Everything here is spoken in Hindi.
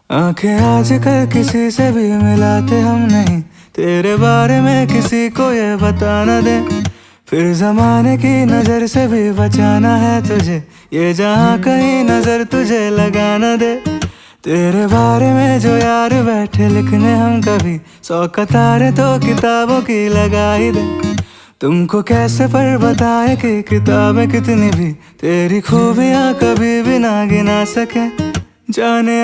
आंखें आजकल किसी से भी मिलाते हम नहीं, तेरे बारे में किसी को ये बताना दे। फिर जमाने की नजर से भी बचाना है तुझे, ये जहां कहीं नजर तुझे लगाना दे। तेरे बारे में जो यार बैठे लिखने हम कभी 100 कतारें तो किताबों की लगा ही दे। तुमको कैसे पर बताए कि किताबें कितनी भी तेरी खूबियां कभी भी ना गिना सके। जाने